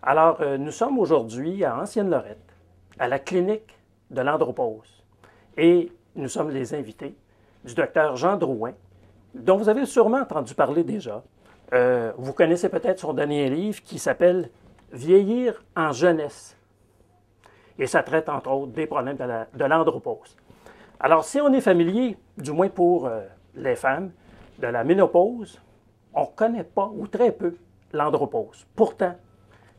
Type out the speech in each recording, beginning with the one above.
Alors, nous sommes aujourd'hui à Ancienne-Lorette, à la clinique de l'andropause. Et nous sommes les invités du docteur Jean Drouin, dont vous avez sûrement entendu parler déjà. Vous connaissez peut-être son dernier livre qui s'appelle Vieillir en jeunesse. Et ça traite entre autres des problèmes de l'andropause. Alors, si on est familier, du moins pour les femmes, de la ménopause, on ne connaît pas ou très peu l'andropause. Pourtant,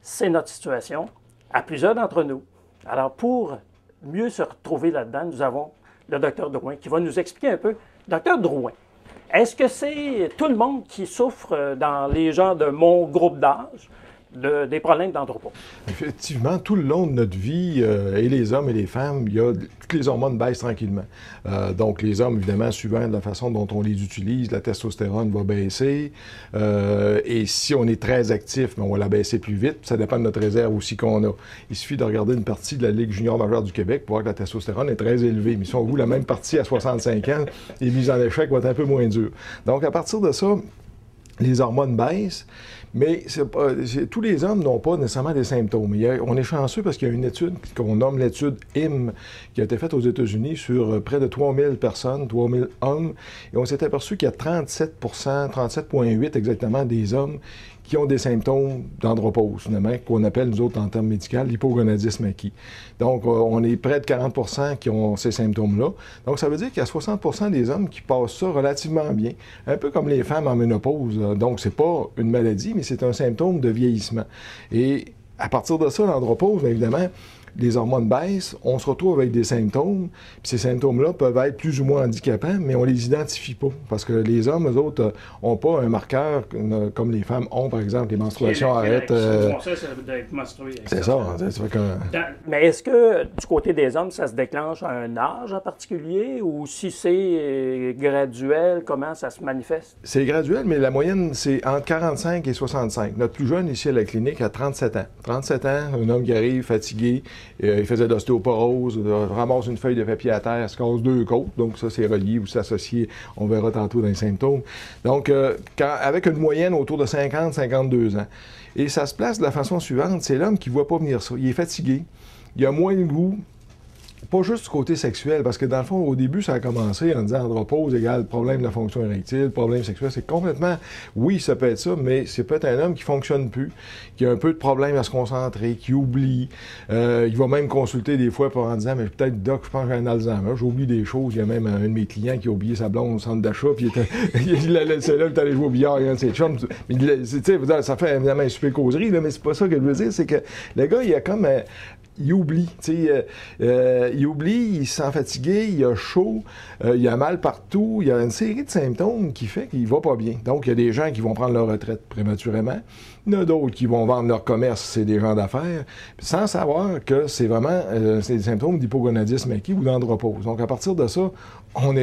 c'est notre situation à plusieurs d'entre nous. Alors, pour mieux se retrouver là-dedans, nous avons le docteur Drouin qui va nous expliquer un peu. Docteur Drouin, est-ce que c'est tout le monde qui souffre dans les gens de mon groupe d'âge des problèmes d'andropause? Effectivement, tout le long de notre vie, et les hommes et les femmes, toutes les hormones baissent tranquillement. Donc, les hommes, évidemment, suivant la façon dont on les utilise, la testostérone va baisser. Et si on est très actif, on va la baisser plus vite. Ça dépend de notre réserve aussi qu'on a. Il suffit de regarder une partie de la Ligue junior majeure du Québec pour voir que la testostérone est très élevée. Mais si on voit la même partie à 65 ans, les mises en échec vont être un peu moins dures. Donc, à partir de ça, les hormones baissent. Mais tous les hommes n'ont pas nécessairement des symptômes. On est chanceux parce qu'il y a une étude qu'on nomme l'étude IM qui a été faite aux États-Unis sur près de 3000 personnes, 3000 hommes, et on s'est aperçu qu'il y a 37 37,8 exactement des hommes qui ont des symptômes d'andropause, finalement, qu'on appelle, nous autres, en termes médicaux, l'hypogonadisme acquis. Donc, on est près de 40 qui ont ces symptômes-là. Donc, ça veut dire qu'il y a 60 des hommes qui passent ça relativement bien, un peu comme les femmes en ménopause. Donc, c'est pas une maladie, mais c'est un symptôme de vieillissement. Et à partir de ça, l'andropause, bien évidemment, les hormones baissent, on se retrouve avec des symptômes, puis ces symptômes-là peuvent être plus ou moins handicapants, mais on les identifie pas, parce que les hommes, eux autres, n'ont pas un marqueur comme les femmes ont, par exemple, les menstruations arrêtent... C'est ça, ça fait que... Mais est-ce que, du côté des hommes, ça se déclenche à un âge en particulier, ou si c'est graduel, comment ça se manifeste? C'est graduel, mais la moyenne, c'est entre 45 et 65. Notre plus jeune, ici à la clinique, a 37 ans. 37 ans, un homme qui arrive, fatigué, il faisait de l'ostéoporose, ramasse une feuille de papier à terre, se casse 2 côtes, donc ça c'est relié ou s'associé, on verra tantôt dans les symptômes. Donc, avec une moyenne autour de 50-52 ans. Et ça se place de la façon suivante, c'est l'homme qui ne voit pas venir ça. Il est fatigué, il a moins de goût, pas juste du côté sexuel, parce que dans le fond, au début, ça a commencé en disant andropause égale problème de la fonction érectile, problème sexuel. C'est complètement, oui, ça peut être ça, mais c'est peut-être un homme qui fonctionne plus, qui a un peu de problème à se concentrer, qui oublie. Il va même consulter des fois pour en disant, mais peut-être, doc, je pense que j'ai un Alzheimer, j'oublie des choses. Il y a même un de mes clients qui a oublié sa blonde au centre d'achat, puis il l'a laissé là, puis il est allé jouer au billard, il y a un de ses chums. Mais tu sais, ça fait évidemment une super causerie, là, mais c'est pas ça que je veux dire, c'est que le gars, il a comme... il oublie, il oublie, il se sent fatigué, il a chaud, il a mal partout, il y a une série de symptômes qui fait qu'il va pas bien. Donc, il y a des gens qui vont prendre leur retraite prématurément, il y en a d'autres qui vont vendre leur commerce, c'est des gens d'affaires, sans savoir que c'est vraiment c'est des symptômes d'hypogonadisme acquis ou d'andropause. Donc, à partir de ça, on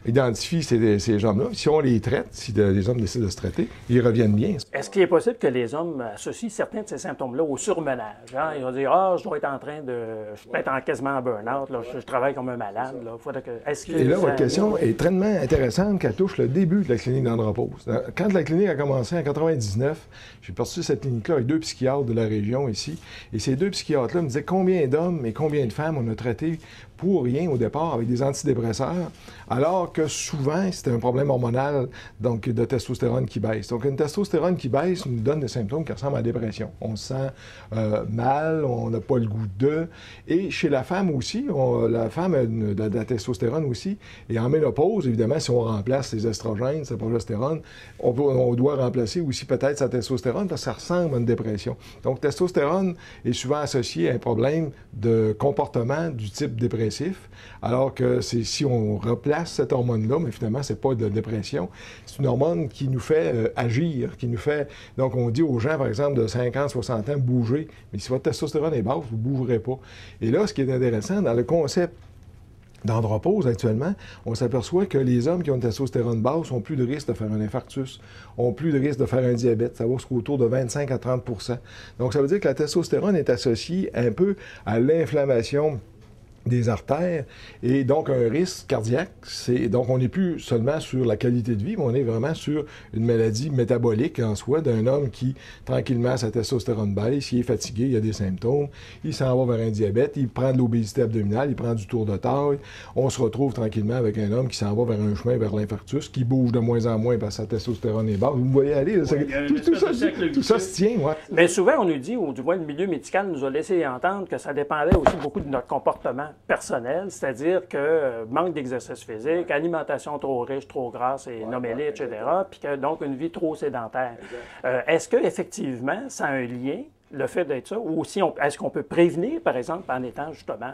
identifie ces gens-là. Si on les traite, si les hommes décident de se traiter, ils reviennent bien. Est-ce qu'il est possible que les hommes associent certains de ces symptômes-là au surmenage? Hein? Ils vont dire, je dois être en train de... Je suis peut-être quasiment en burn-out, là, je travaille comme un malade. Là. Et là, votre question est tellement intéressante qu'elle touche le début de la clinique d'andropause. Quand la clinique a commencé en 99, j'ai parti cette clinique-là avec 2 psychiatres de la région ici. Et ces 2 psychiatres-là me disaient combien d'hommes et combien de femmes on a traités pour rien au départ avec des antidépresseurs, alors que souvent, c'était un problème hormonal, donc de testostérone qui baisse. Donc, une testostérone qui baisse nous donne des symptômes qui ressemblent à la dépression. On se sent mal, on n'a pas le goût d'eux. Et chez la femme aussi, la femme a de la testostérone aussi. Et en ménopause, évidemment, si on remplace les estrogènes, sa progestérone, on doit remplacer aussi peut-être sa testostérone parce que ça ressemble à une dépression. Donc, testostérone est souvent associé à un problème de comportement du type dépressif, alors que si on replace cette hormone-là, mais finalement, c'est pas de la dépression, c'est une hormone qui nous fait agir, qui nous fait... Donc, on dit aux gens, par exemple, de 50, 60 ans, bouger, mais si votre testostérone est basse, vous ne bougerez pas. Et là, ce qui est intéressant, dans le concept d'andropause actuellement, on s'aperçoit que les hommes qui ont une testostérone basse ont plus de risque de faire un infarctus, ont plus de risque de faire un diabète. Ça va jusqu'autour de 25 à 30 %. Donc, ça veut dire que la testostérone est associée un peu à l'inflammation des artères et donc un risque cardiaque. Donc on n'est plus seulement sur la qualité de vie, mais on est vraiment sur une maladie métabolique en soi d'un homme qui, tranquillement, sa testostérone baisse, il est fatigué, il a des symptômes, il s'en va vers un diabète, il prend de l'obésité abdominale, il prend du tour de taille. On se retrouve tranquillement avec un homme qui s'en va vers un chemin vers l'infarctus, qui bouge de moins en moins parce que sa testostérone est basse. Vous me voyez aller, là, tout ça se tient. Ouais. Mais souvent, on nous dit, ou du moins le milieu médical nous a laissé entendre que ça dépendait aussi beaucoup de notre comportement personnel, c'est-à-dire que manque d'exercice physique, alimentation trop riche, trop grasse et nommez-les, etc., puis que donc une vie trop sédentaire. Est-ce qu'effectivement, ça a un lien, le fait d'être ça, ou aussi est-ce qu'on peut prévenir, par exemple, en étant justement,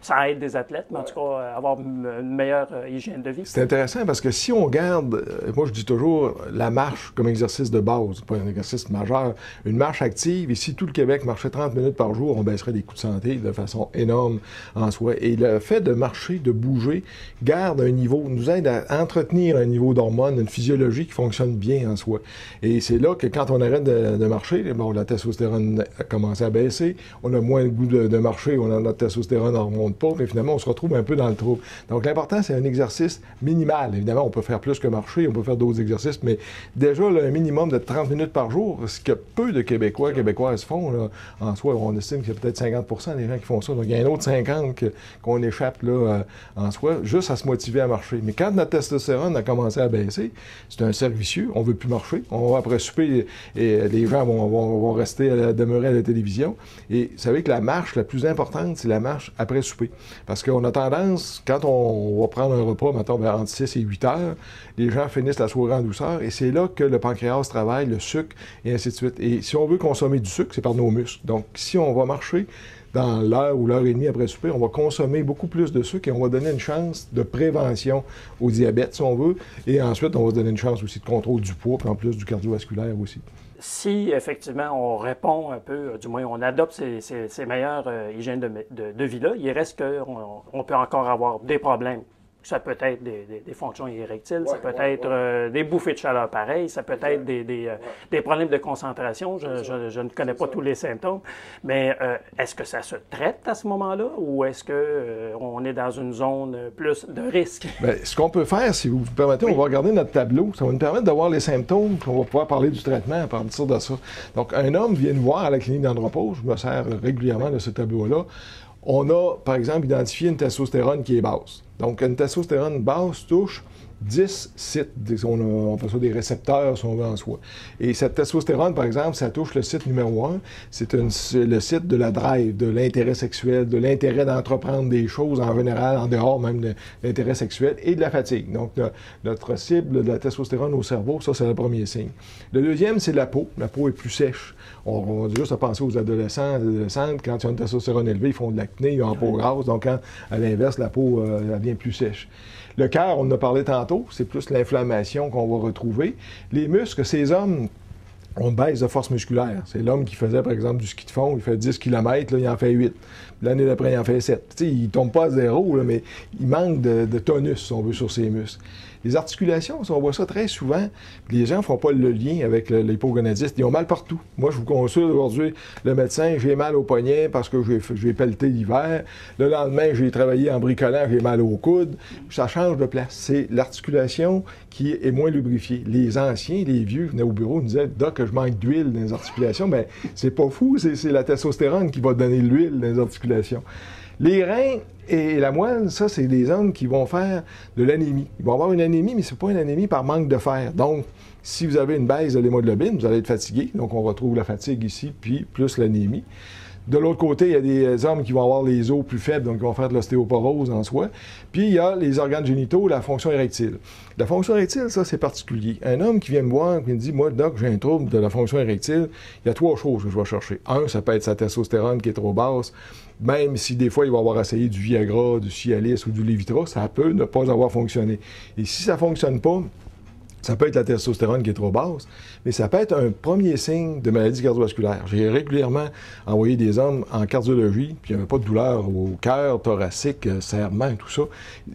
ça aide des athlètes, mais en tout cas, avoir une meilleure hygiène de vie? C'est intéressant parce que si on regarde, moi je dis toujours la marche comme exercice de base, pas un exercice majeur, une marche active, et si tout le Québec marchait 30 minutes par jour, on baisserait des coûts de santé de façon énorme en soi. Et le fait de marcher, de bouger, garde un niveau, nous aide à entretenir un niveau d'hormones, une physiologie qui fonctionne bien en soi. Et c'est là que quand on arrête de marcher, bon, la testostérone a commencé à baisser, on a moins le goût de marcher, notre testostérone ne remonte pas, mais finalement, on se retrouve un peu dans le trou. Donc, l'important, c'est un exercice minimal. Évidemment, on peut faire plus que marcher, on peut faire d'autres exercices, mais déjà, là, un minimum de 30 minutes par jour, ce que peu de Québécoises font, là, en soi, on estime qu'il y a peut-être 50 des gens qui font ça. Donc, il y a un autre 50 qu'on échappe là, en soi, juste à se motiver à marcher. Mais quand notre testostérone a commencé à baisser, c'est un cercle vicieux, on ne veut plus marcher. On va après souper et les gens vont rester demeurer à la télévision. Et vous savez que la marche la plus importante, c'est la marche après souper. Parce qu'on a tendance, quand on va prendre un repas, mettons, entre 6 et 8 heures, les gens finissent la soirée en douceur, et c'est là que le pancréas travaille, le sucre, et ainsi de suite. Et si on veut consommer du sucre, c'est par nos muscles. Donc, si on va marcher dans l'heure ou l'heure et demie après souper, on va consommer beaucoup plus de sucre et on va donner une chance de prévention au diabète, si on veut. Et ensuite, on va donner une chance aussi de contrôle du poids, puis en plus du cardiovasculaire aussi. Si, effectivement, on répond un peu, du moins, on adopte ces meilleures hygiènes de vie-là, il reste qu'on peut encore avoir des problèmes. Ça peut être des fonctions érectiles, ça peut être des bouffées de chaleur pareilles, ça peut être des problèmes de concentration. Je ne connais pas tous les symptômes, mais est-ce que ça se traite à ce moment-là ou est-ce qu'on est dans une zone plus de risque? Bien, ce qu'on peut faire, si vous me permettez, on va regarder notre tableau. Ça va nous permettre de voir les symptômes, puis on va pouvoir parler du traitement à partir de ça. Donc, un homme vient nous voir à la clinique d'andropause, je me sers régulièrement de ce tableau-là. On a, par exemple, identifié une testostérone qui est basse. Donc, une testostérone basse touche 10 sites, on appelle ça des récepteurs, si on veut, en soi. Et cette testostérone, par exemple, ça touche le site numéro 1, c'est le site de la drive, de l'intérêt sexuel, de l'intérêt d'entreprendre des choses en général, en dehors même de l'intérêt sexuel, et de la fatigue. Donc, notre cible de la testostérone au cerveau, ça, c'est le premier signe. Le deuxième, c'est la peau. La peau est plus sèche. On va juste à penser aux adolescents, adolescentes, quand ils ont une testostérone élevée, ils font de l'acné, ils ont la peau grasse, donc quand, à l'inverse, la peau elle devient plus sèche. Le cœur, on en a parlé tantôt, c'est plus l'inflammation qu'on va retrouver. Les muscles, ces hommes ont une baisse de force musculaire. C'est l'homme qui faisait, par exemple, du ski de fond, il fait 10 km, là, il en fait 8. L'année d'après, il en fait 7. Tu sais, il ne tombe pas à zéro, là, mais il manque de tonus, si on veut, sur ses muscles. Les articulations, on voit ça très souvent, les gens ne font pas le lien avec l'hypogonadiste. Ils ont mal partout. Moi, je vous consulte aujourd'hui le médecin, j'ai mal au poignet parce que j'ai pelleté l'hiver. Le lendemain, j'ai travaillé en bricolant, j'ai mal au coude. Ça change de place. C'est l'articulation qui est moins lubrifiée. Les anciens, les vieux, venaient au bureau, nous disaient « Doc, je manque d'huile dans les articulations. » Bien, c'est pas fou, c'est la testostérone qui va donner l'huile dans les articulations. Les reins et la moelle, ça, c'est des hommes qui vont faire de l'anémie. Ils vont avoir une anémie, mais c'est pas une anémie par manque de fer. Donc, si vous avez une baisse de l'hémoglobine, vous allez être fatigué. Donc, on retrouve la fatigue ici, puis plus l'anémie. De l'autre côté, il y a des hommes qui vont avoir les os plus faibles, donc ils vont faire de l'ostéoporose en soi. Puis, il y a les organes génitaux, la fonction érectile. La fonction érectile, ça, c'est particulier. Un homme qui vient me voir et me dit « Moi, doc, j'ai un trouble de la fonction érectile. » Il y a 3 choses que je vais chercher. Un, ça peut être sa testostérone qui est trop basse. Même si des fois, il va avoir essayé du Viagra, du Cialis ou du Levitra, ça peut ne pas avoir fonctionné. Et si ça ne fonctionne pas, Ça peut être la testostérone qui est trop basse, mais ça peut être un premier signe de maladie cardiovasculaire. J'ai régulièrement envoyé des hommes en cardiologie, puis il n'y avait pas de douleur au cœur, thoracique, serrement, tout ça.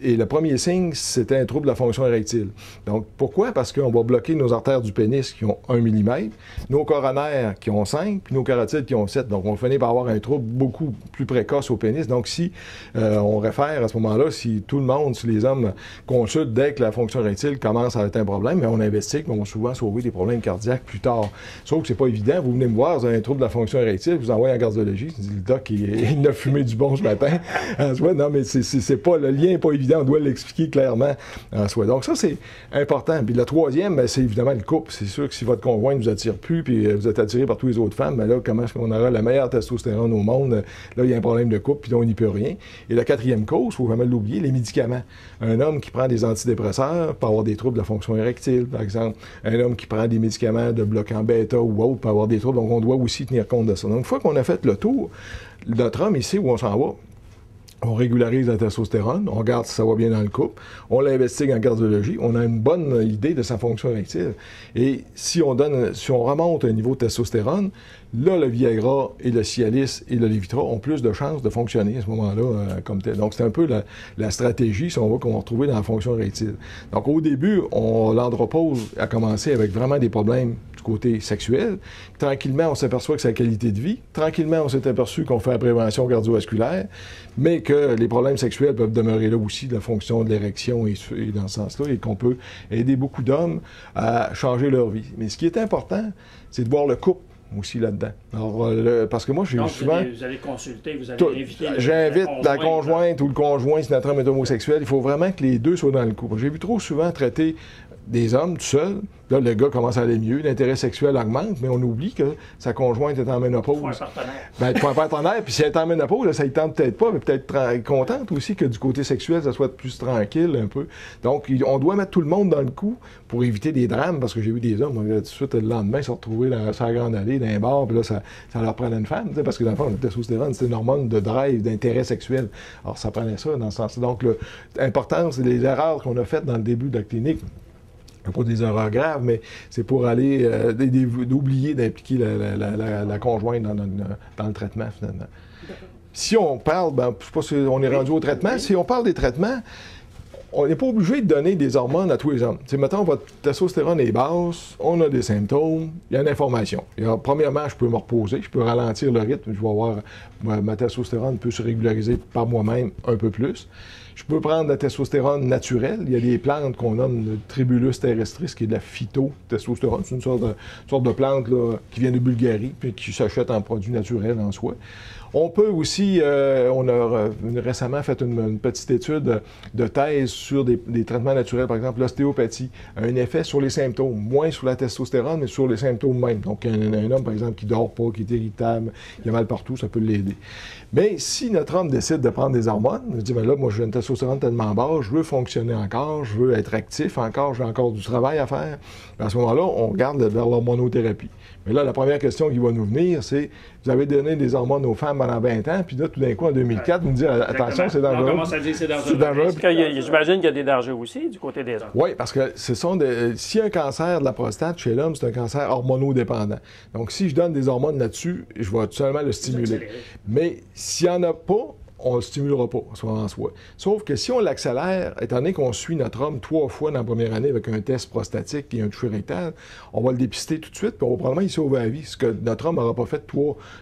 Et le premier signe, c'était un trouble de la fonction érectile. Donc, pourquoi? Parce qu'on va bloquer nos artères du pénis qui ont 1 mm, nos coronaires qui ont 5, puis nos carotides qui ont 7. Donc, on finit par avoir un trouble beaucoup plus précoce au pénis. Donc, si on réfère à ce moment-là, si tout le monde, si les hommes consultent dès que la fonction érectile commence à être un problème, mais on investigue, mais on va souvent sauver des problèmes cardiaques plus tard. Sauf que c'est pas évident. Vous venez me voir, vous avez un trouble de la fonction érectile, vous envoyez en cardiologie, je dis, le doc, il a fumé du bon ce matin. En soi, non, mais c'est pas, le lien n'est pas évident, on doit l'expliquer clairement en soi. Donc ça, c'est important. Puis le troisième, ben, c'est évidemment le couple. C'est sûr que si votre conjoint ne vous attire plus, puis vous êtes attiré par toutes les autres femmes, ben là, comment est-ce qu'on aura la meilleure testostérone au monde? Là, il y a un problème de couple, puis là, on n'y peut rien. Et la quatrième cause, il faut jamais l'oublier, les médicaments. Un homme qui prend des antidépresseurs peut avoir des troubles de la fonction érectile, par exemple. Un homme qui prend des médicaments de bloquant bêta ou autre peut avoir des troubles. Donc, on doit aussi tenir compte de ça. Donc, une fois qu'on a fait le tour, notre homme, il sait où on s'en va. On régularise la testostérone, on regarde si ça va bien dans le couple, on l'investigue en cardiologie, on a une bonne idée de sa fonction érectile. Et si on remonte un niveau de testostérone, là, le Viagra et le Cialis et le Levitra ont plus de chances de fonctionner à ce moment-là comme tel. Donc, c'est un peu la stratégie, si on va, qu'on va retrouver dans la fonction érectile. Donc, au début, l'andropause a commencé avec vraiment des problèmes du côté sexuel. Tranquillement, on s'aperçoit que c'est la qualité de vie. Tranquillement, on s'est aperçu qu'on fait la prévention cardiovasculaire, mais que les problèmes sexuels peuvent demeurer là aussi, de la fonction de l'érection et dans ce sens-là, et qu'on peut aider beaucoup d'hommes à changer leur vie. Mais ce qui est important, c'est de voir le couple aussi là-dedans. Alors, parce que moi, j'ai souvent... Vous allez consulter, vous allez inviter... J'invite la conjointe ou le conjoint, si notre homme est homosexuel, il faut vraiment que les deux soient dans le couple. J'ai vu trop souvent traiter des hommes tout seuls. Là, le gars commence à aller mieux, l'intérêt sexuel augmente, mais on oublie que sa conjointe est en ménopause. Il faut un partenaire. Ben, il faut un partenaire, puis si elle est en ménopause, là, ça ne tente peut-être pas, mais peut-être contente aussi que du côté sexuel, ça soit plus tranquille un peu. Donc, on doit mettre tout le monde dans le coup pour éviter des drames, parce que j'ai vu des hommes, tout de suite, le lendemain, se retrouver sur la grande allée, dans un bar, puis là, ça leur prenait une femme, parce que dans le fond, la testostérone, c'est une hormone de drive, d'intérêt sexuel. Alors, ça prenait ça dans ce sens-là. Donc, l'importance, c'est les erreurs qu'on a faites dans le début de la clinique. Pas des erreurs graves, mais c'est pour aller d'oublier d'impliquer la conjointe dans le traitement, finalement. Si on parle, ben, je ne sais pas si on est rendu au traitement, si on parle des traitements, on n'est pas obligé de donner des hormones à tous les hommes. T'sais, mettons, votre testostérone est basse, on a des symptômes, il y a une information. Premièrement, je peux me reposer, je peux ralentir le rythme, je vais avoir ma testostérone peut se régulariser par moi-même un peu plus. Je peux prendre de la testostérone naturelle. Il y a des plantes qu'on nomme le Tribulus terrestris, qui est de la phytotestostérone. C'est une sorte de plante là, qui vient de Bulgarie, puis qui s'achète en produit naturel en soi. On peut aussi, on a récemment fait une petite étude de thèse sur des traitements naturels, par exemple l'ostéopathie, a un effet sur les symptômes, moins sur la testostérone, mais sur les symptômes même. Donc un homme, par exemple, qui dort pas, qui est irritable, qui a mal partout, ça peut l'aider. Mais si notre homme décide de prendre des hormones, il dit, ben là, moi, j'ai une testostérone tellement basse, je veux fonctionner encore, je veux être actif encore, j'ai encore du travail à faire. À ce moment-là, on regarde vers l'hormonothérapie. Mais là, la première question qui va nous venir, c'est, vous avez donné des hormones aux femmes pendant 20 ans, puis là, tout d'un coup, en 2004, vous me dites, attention, c'est dangereux. On commence à dire c'est dangereux. J'imagine qu'il y a des dangers aussi du côté des hommes. Oui, parce que s'il y a un cancer de la prostate chez l'homme, c'est un cancer hormonodépendant. Donc, si je donne des hormones là-dessus, je vais seulement le stimuler. Mais s'il n'y en a pas, on ne le stimulera pas, soit en soi. Sauf que si on l'accélère, étant donné qu'on suit notre homme 3 fois dans la première année avec un test prostatique et un toucher rectal, on va le dépister tout de suite, puis on va probablement y sauver la vie. Ce que notre homme n'aura pas fait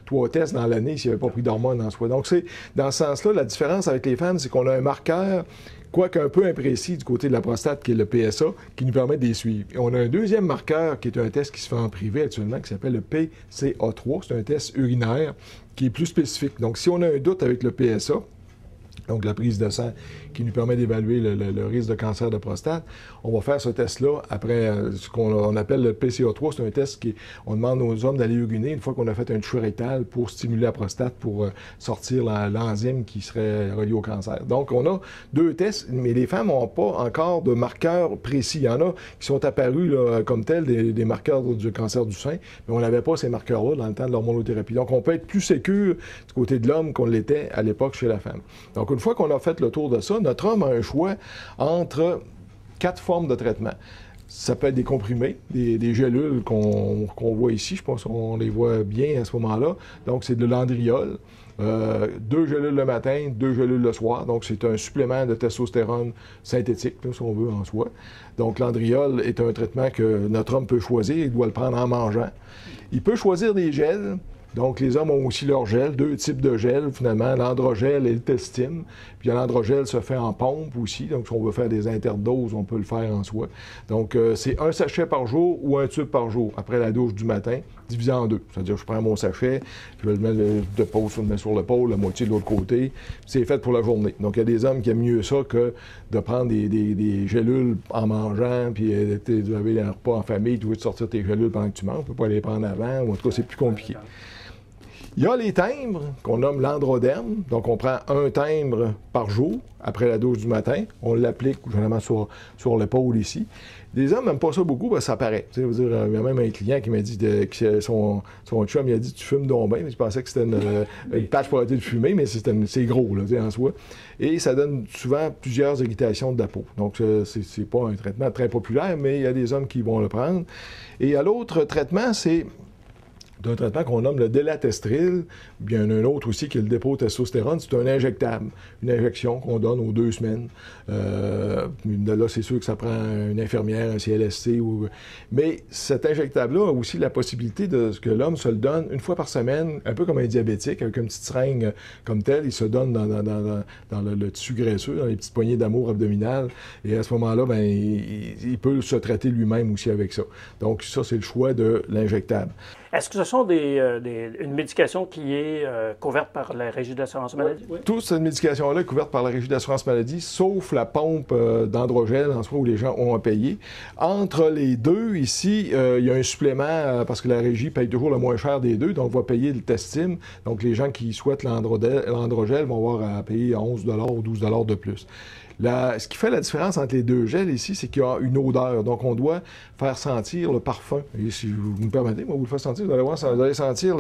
3 tests dans l'année s'il n'avait pas pris d'hormones en soi. Donc, c'est dans ce sens-là, la différence avec les femmes, c'est qu'on a un marqueur, quoique un peu imprécis du côté de la prostate, qui est le PSA, qui nous permet de les suivre. Et on a un deuxième marqueur, qui est un test qui se fait en privé actuellement, qui s'appelle le PCA3. C'est un test urinaire qui est plus spécifique. Donc, si on a un doute avec le PSA, donc la prise de sang qui nous permet d'évaluer le risque de cancer de prostate, on va faire ce test-là après ce qu'on appelle le PCA3. C'est un test on demande aux hommes d'aller uriner une fois qu'on a fait un toucher rectal pour stimuler la prostate, pour sortir l'enzyme qui serait reliée au cancer. Donc, on a 2 tests, mais les femmes n'ont pas encore de marqueurs précis. Il y en a qui sont apparus là, comme tels, des marqueurs du cancer du sein, mais on n'avait pas ces marqueurs-là dans le temps de l'hormonothérapie. Donc, on peut être plus sécure du côté de l'homme qu'on l'était à l'époque chez la femme. Donc, une fois qu'on a fait le tour de ça, notre homme a un choix entre 4 formes de traitement. Ça peut être des comprimés, des gélules qu'on voit ici. Je pense qu'on les voit bien à ce moment-là. Donc, c'est de l'andriol. 2 gélules le matin, 2 gélules le soir. Donc, c'est un supplément de testostérone synthétique, là, si on veut, en soi. Donc, l'andriol est un traitement que notre homme peut choisir. Il doit le prendre en mangeant. Il peut choisir des gels. Donc, les hommes ont aussi leur gel, 2 types de gel, finalement, l'androgel et le Testim. Puis, l'androgel se fait en pompe aussi. Donc, si on veut faire des interdoses, on peut le faire en soi. Donc, c'est 1 sachet par jour ou 1 tube par jour après la douche du matin, divisé en 2. C'est-à-dire, je prends mon sachet, je vais le mettre de pause, je le mets sur l'épaule, la moitié de l'autre côté. C'est fait pour la journée. Donc, il y a des hommes qui aiment mieux ça que de prendre des gélules en mangeant, puis vous avez un repas en famille, tu veux te sortir tes gélules pendant que tu manges. Tu ne peux pas les prendre avant, ou en tout cas, c'est plus compliqué. Il y a les timbres qu'on nomme l'androderme. Donc, on prend 1 timbre par jour après la douche du matin. On l'applique généralement sur l'épaule ici. Les hommes n'aiment pas ça beaucoup parce que ça paraît. Tu sais, il y a même un client qui m'a dit que son chum il a dit « Tu fumes donc bien ». Je pensais que c'était une patch pour arrêter de fumer, mais c'est gros là, tu sais, en soi. Et ça donne souvent plusieurs irritations de la peau. Donc, c'est pas un traitement très populaire, mais il y a des hommes qui vont le prendre. Et l'autre traitement, c'est d'un traitement qu'on nomme le délatestril. Il y en a un autre aussi qui est le dépôt de testostérone. C'est un injectable, une injection qu'on donne aux 2 semaines. Là, c'est sûr que ça prend une infirmière, un CLSC. Mais cet injectable-là a aussi la possibilité de que l'homme se le donne 1 fois par semaine, un peu comme un diabétique, avec une petite seringue comme telle. Il se donne dans le tissu graisseux, dans les petites poignées d'amour abdominales. Et à ce moment-là, ben, il peut se traiter lui-même aussi avec ça. Donc ça, c'est le choix de l'injectable. Est-ce que ce sont une médication qui est couverte par la Régie de l'assurance maladie? Oui. Toute cette médication-là est couverte par la Régie de l'assurance maladie, sauf la pompe d'androgel, en soi, où les gens ont à payer. Entre les deux, ici, il y a un supplément, parce que la Régie paye toujours le moins cher des deux, donc on va payer le Testim. Donc, les gens qui souhaitent l'androgel vont avoir à payer 11 ou 12 de plus. Ce qui fait la différence entre les 2 gels ici, c'est qu'il y a une odeur. Donc, on doit faire sentir le parfum. Et si vous me permettez, moi, vous le faites sentir, vous allez voir, vous allez sentir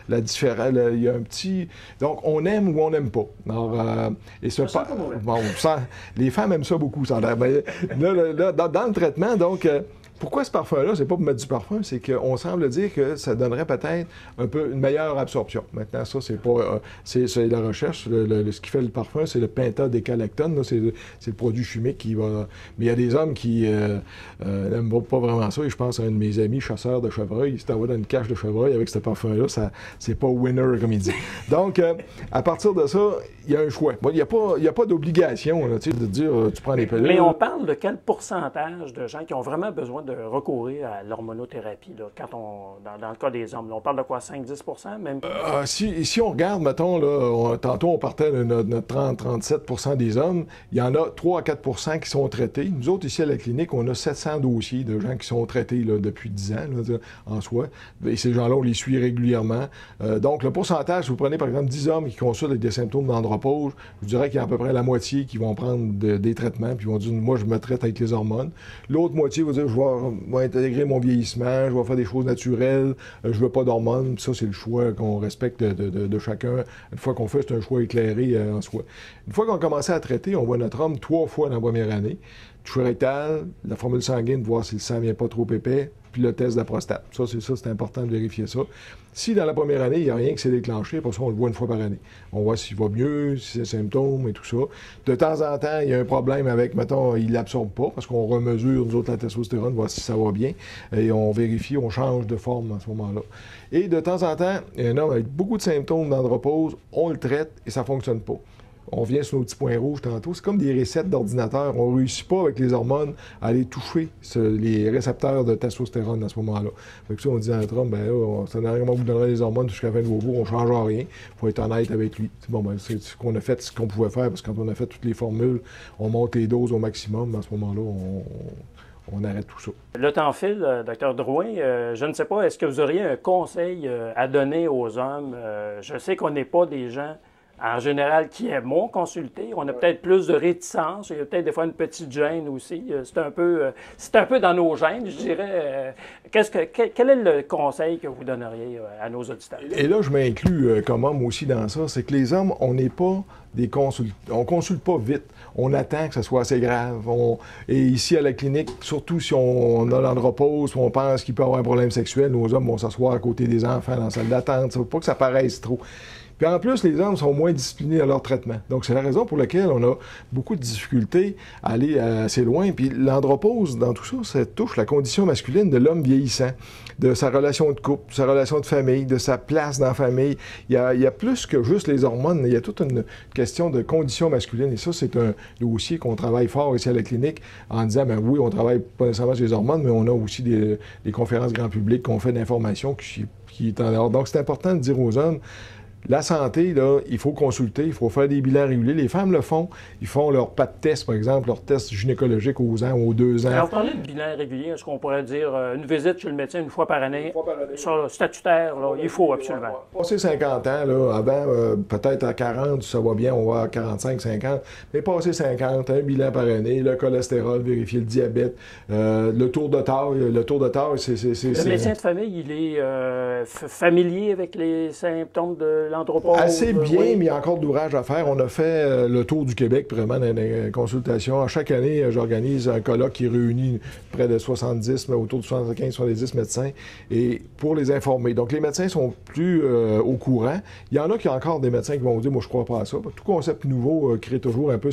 la différence. Il y a un petit... Donc, on aime ou on n'aime pas. Alors, bon, les femmes aiment ça beaucoup, ça a l'air. Mais là, dans le traitement, donc... Pourquoi ce parfum-là? C'est pas pour mettre du parfum, c'est qu'on semble dire que ça donnerait peut-être un peu une meilleure absorption. Maintenant, ça, c'est pas... c'est la recherche. Ce qui fait le parfum, c'est le pentadécalactone. C'est le produit chimique qui va... Mais il y a des hommes qui n'aiment pas vraiment ça. Et je pense à un de mes amis chasseurs de chevreuil. Il s'est envoyé dans une cache de chevreuil avec ce parfum-là. C'est pas winner, comme il dit. Donc, à partir de ça, il y a un choix. Il n'y a pas d'obligation de dire tu prends les pilules. Mais on parle de quel pourcentage de gens qui ont vraiment besoin de recourir à l'hormonothérapie, là, dans le cas des hommes? Là, on parle de quoi, 5-10 même? Si on regarde, mettons, là, tantôt on partait de notre 30-37 des hommes, il y en a 3 à 4 qui sont traités. Nous autres, ici à la clinique, on a 700 dossiers de gens qui sont traités là, depuis 10 ans là, en soi. Et ces gens-là, on les suit régulièrement. Donc, le pourcentage, si vous prenez par exemple 10 hommes qui consultent avec des symptômes d'andropause, je dirais qu'il y a à peu près la moitié qui vont prendre des traitements, puis ils vont dire, moi, je me traite avec les hormones. L'autre moitié va dire, je vais intégrer mon vieillissement, je vais faire des choses naturelles, je veux pas d'hormones. Ça, c'est le choix qu'on respecte de chacun. Une fois qu'on fait, c'est un choix éclairé en soi. Une fois qu'on a commencé à traiter, on voit notre homme 3 fois dans la première année. Toucher rectal, la formule sanguine, voir si le sang vient pas trop épais, puis le test de la prostate. Ça, c'est important de vérifier ça. Si dans la première année, il n'y a rien qui s'est déclenché, pour ça, on le voit 1 fois par année. On voit s'il va mieux, si c'est symptômes et tout ça. De temps en temps, il y a un problème avec, mettons, il ne l'absorbe pas, parce qu'on remesure, nous autres, la testostérone, voir si ça va bien. Et on vérifie, on change de forme à ce moment-là. Et de temps en temps, il y a un homme avec beaucoup de symptômes d'andropause, on le traite et ça ne fonctionne pas. On vient sur nos petits points rouges tantôt. C'est comme des recettes d'ordinateur. On ne réussit pas avec les hormones à aller toucher les récepteurs de testostérone à ce moment-là. Fait que ça, on dit à notre homme, ben là, ça n'a rien à vous donnerait les hormones jusqu'à la fin de vos jours, on ne change rien. Il faut être honnête avec lui. C'est bon, ben, c'est ce qu'on a fait, ce qu'on pouvait faire, parce que quand on a fait toutes les formules, on monte les doses au maximum. À ce moment-là, on arrête tout ça. Le temps file, Dr. Drouin. Je ne sais pas, est-ce que vous auriez un conseil à donner aux hommes? Je sais qu'on n'est pas des gens en général, qui aimons consulter. On a peut-être plus de réticence. Il y a peut-être des fois une petite gêne aussi. C'est un peu dans nos gènes, je dirais. Quel est le conseil que vous donneriez à nos auditeurs? Et là, je m'inclus comme homme aussi dans ça. C'est que les hommes, on n'est pas des consultants. On consulte pas vite. On attend que ce soit assez grave. Et ici, à la clinique, surtout si on a l'andropause, on pense qu'il peut avoir un problème sexuel, nos hommes vont s'asseoir à côté des enfants dans la salle d'attente. Il ne faut pas que ça paraisse trop. Puis en plus, les hommes sont moins disciplinés dans leur traitement. Donc, c'est la raison pour laquelle on a beaucoup de difficultés à aller assez loin. Puis l'andropause, dans tout ça, ça touche la condition masculine de l'homme vieillissant, de sa relation de couple, de sa relation de famille, de sa place dans la famille. Il y a plus que juste les hormones. Il y a toute une question de condition masculine. Et ça, c'est un dossier qu'on travaille fort ici à la clinique en disant, ben oui, on travaille pas nécessairement sur les hormones, mais on a aussi des conférences grand public qu'on fait d'information qui est en dehors. Donc, c'est important de dire aux hommes, la santé, là, il faut consulter, il faut faire des bilans réguliers. Les femmes le font. Ils font leur pas de test, par exemple, leur test gynécologique aux ans ou aux 2 ans. Alors, vous parlez de bilan régulier. Est-ce qu'on pourrait dire une visite chez le médecin une fois par année? Sur statutaire, là, il faut absolument. Passer 50 ans, là, avant, peut-être à 40, ça va bien, on va à 45, 50. Mais passer 50, un bilan par année, le cholestérol, vérifier le diabète, le tour de taille. Le tour de taille, c'est... Le médecin de famille, il est familier avec les symptômes de l'andropause? Assez bien, oui. mais il y a encore de l'ouvrage à faire. On a fait le tour du Québec, vraiment, dans les consultations. À chaque année, j'organise un colloque qui réunit près de 70, mais autour de 75-70 médecins, et pour les informer. Donc, les médecins sont plus au courant. Il y en a qui ont encore des médecins qui vont dire, moi, je crois pas à ça. Tout concept nouveau crée toujours un peu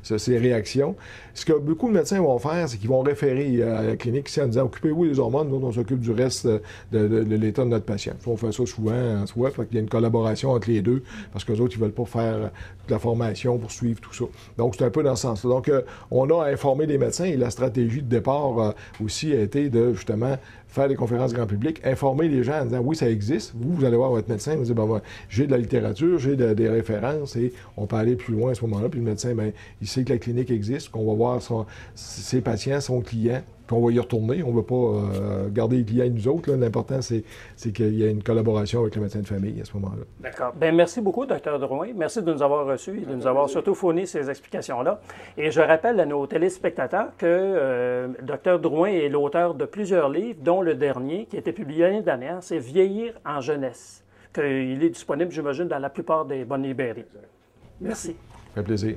ses réactions. Ce que beaucoup de médecins vont faire, c'est qu'ils vont référer à la clinique ici en disant, occupez-vous des hormones, nous, on s'occupe du reste de l'état de notre patient. On fait ça souvent en soi, fait qu'il y a une collaboration entre les deux, parce qu'eux autres, ils ne veulent pas faire de la formation pour suivre tout ça. Donc, c'est un peu dans ce sens-là. Donc, on a informé les médecins et la stratégie de départ aussi a été de, justement, faire des conférences grand public, informer les gens en disant, oui, ça existe, vous allez voir votre médecin, vous dites, ben, j'ai de la littérature, j'ai des références et on peut aller plus loin à ce moment-là. Puis le médecin, ben, il sait que la clinique existe, qu'on va voir ses patients, son client, puis on va y retourner. On ne va pas garder les clients nous autres. L'important, c'est qu'il y ait une collaboration avec le médecin de famille à ce moment-là. D'accord. Bien, merci beaucoup, Dr. Drouin. Merci de nous avoir reçus et de nous avoir surtout fourni ces explications-là. Et je rappelle à nos téléspectateurs que Dr. Drouin est l'auteur de plusieurs livres, dont le dernier, qui a été publié l'année dernière, c'est « Vieillir en jeunesse », qu'il est disponible, j'imagine, dans la plupart des bonnes librairies. Merci. Ça fait plaisir.